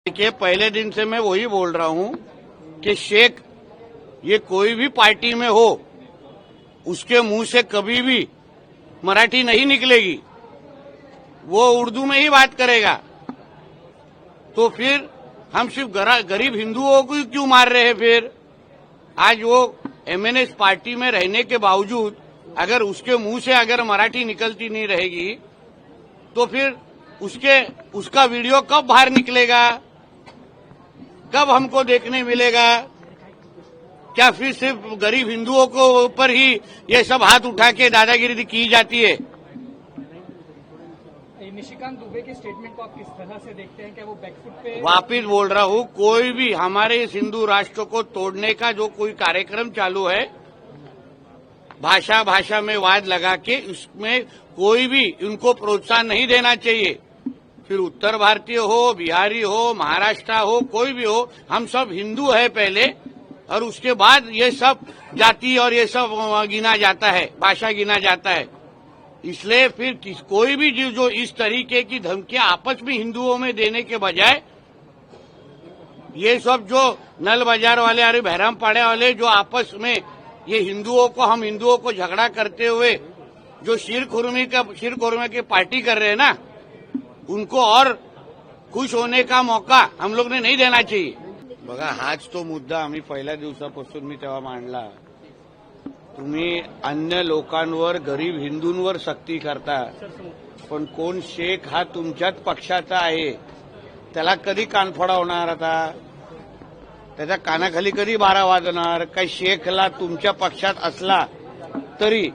देखिए, पहले दिन से मैं वही बोल रहा हूं कि शेख ये कोई भी पार्टी में हो, उसके मुंह से कभी भी मराठी नहीं निकलेगी। वो उर्दू में ही बात करेगा। तो फिर हम सिर्फ गरीब हिंदुओं को क्यों मार रहे हैं? फिर आज वो एमएनएस पार्टी में रहने के बावजूद अगर उसके मुंह से अगर मराठी निकलती नहीं रहेगी तो फिर उसका वीडियो कब बाहर निकलेगा? कब हमको देखने मिलेगा? क्या फिर सिर्फ गरीब हिंदुओं को ऊपर ही ये सब हाथ उठा के दादागिरी की जाती है? निशिकांत दुबे के स्टेटमेंट को आप किस तरह से देखते हैं? क्या वो बैकफुट पे? वापिस बोल रहा हूं, कोई भी हमारे इस हिंदू राष्ट्र को तोड़ने का जो कोई कार्यक्रम चालू है, भाषा में वाद लगा के उसमें कोई भी उनको प्रोत्साहन नहीं देना चाहिए। फिर उत्तर भारतीय हो, बिहारी हो, महाराष्ट्र हो, कोई भी हो, हम सब हिंदू है पहले, और उसके बाद ये सब जाति और ये सब गिना जाता है, भाषा गिना जाता है। इसलिए फिर कोई भी जो इस तरीके की धमकियां आपस में हिंदुओं में देने के बजाय ये सब जो नल बाजार वाले और बहराम पाड़े वाले जो आपस में ये हम हिंदुओं को झगड़ा करते हुए जो शीर खुरमे की पार्टी कर रहे हैं ना, उनको और खुश होने का मौका हम लोग ने नहीं देना चाहिए। बघा, हाच तो मुद्दा आम्ही पहिल्या दिवसापासून मी तेव्हा मांडला। तुम्ही अन्य लोकांवर, गरीब हिंदूंवर सक्ती करता, पण कोण शेख हा तुमच्याच पक्षाचा आहे, त्याला कधी कानफोडा होणार? आता त्याच्या कानाखाली कधी बारा वाजणार? काही शेखला तुमच्या पक्षात असला तरी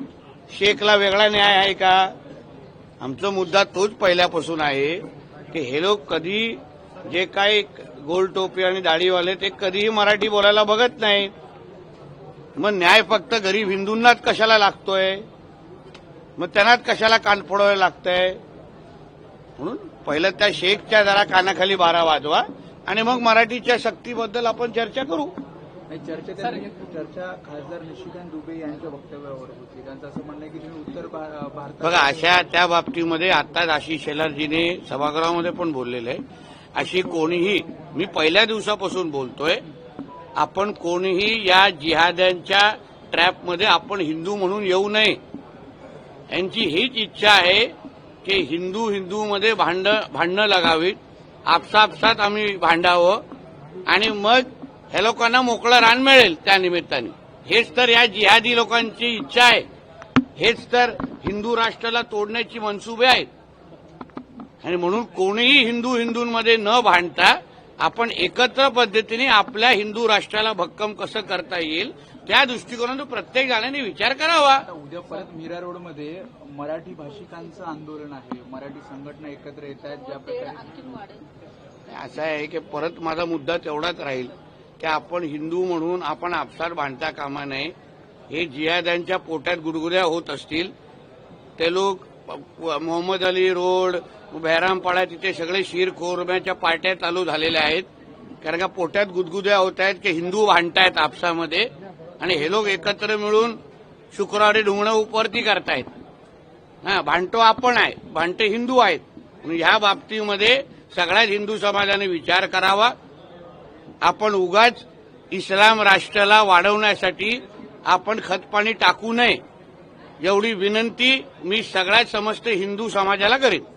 शेखला वेगळा न्याय आहे का? आमचा मुद्दा तोच पहिल्यापासून आहे की हे लोक कधी जे काही गोल टोपी आणि दाढीवाले ते कधीही मराठी बोलायला बघत नाही। मग न्याय फक्त गरीब हिंदूंनाच कशाला लागतोय? मग त्यांनाच कशाला कान फोडावे लागतंय? म्हणून पहिलं त्या शेखच्या जरा कानाखाली बारा वाजवा आणि मग मराठीच्या सक्तीबद्दल आपण चर्चा करू। चर्चा खासदार निशिकांत दुबे यांच्या वक्तव्यावर होती। त्यांचं असं म्हणणं आहे की तुम्ही उत्तर भारतात बघा, अशा त्या बाबतीमध्ये आताच आशिष शेलारजीने सभागृहामध्ये पण बोललेलं आहे। अशी कोणीही, मी पहिल्या दिवसापासून बोलतोय, आपण कोणीही या जिहाद्यांच्या ट्रॅपमध्ये आपण हिंदू म्हणून येऊ नये। यांची हीच इच्छा आहे की हिंदूमध्ये भांडणं लागावीत, आपसात आम्ही भांडावं आणि मग ह्या लोकांना मोकळं रान मिळेल त्या निमित्ताने। हेच तर या जिहादी लोकांची इच्छा आहे, हेच तर हिंदू राष्ट्राला तोडण्याची मनसुबे आहेत। आणि म्हणून कोणीही हिंदूंमध्ये न भांडता आपण एकत्र पद्धतीने आपल्या हिंदू राष्ट्राला भक्कम कसं करता येईल त्या दृष्टिकोनातून प्रत्येक जणांनी विचार करावा। उद्या परत मीरा रोडमध्ये मराठी भाषिकांचं आंदोलन आहे, मराठी संघटना एकत्र येत आहेत। ज्या प्रकारे असं आहे की परत माझा मुद्दा तेवढाच राहील की आपण हिंदू म्हणून आपण आपसात भांडता कामा नये। हे जिहाद्यांच्या पोटात गुडगुड्या होत असतील ते लोक मोहम्मद अली रोड, बहरामपाडा, तिथे सगळे शीरखोरम्याच्या पार्ट्या चालू झालेल्या आहेत, कारण का पोटात गुदगुद्या होत आहेत की हिंदू भांडतायत आपसामध्ये आणि हे लोक एकत्र मिळून शुक्रवारी ढुंगणं उपरती करतायत। भांडतो आपण आहे, भांडते हिंदू आहेत। ह्या बाबतीमध्ये सगळ्याच हिंदू समाजाने विचार करावा। आपण उगाच इस्लाम राष्ट्राला वाढवण्यासाठी आपण खतपाणी टाकू नये, एवढी विनंती मी सगळ्याच समस्त हिंदू समाजाला करेन।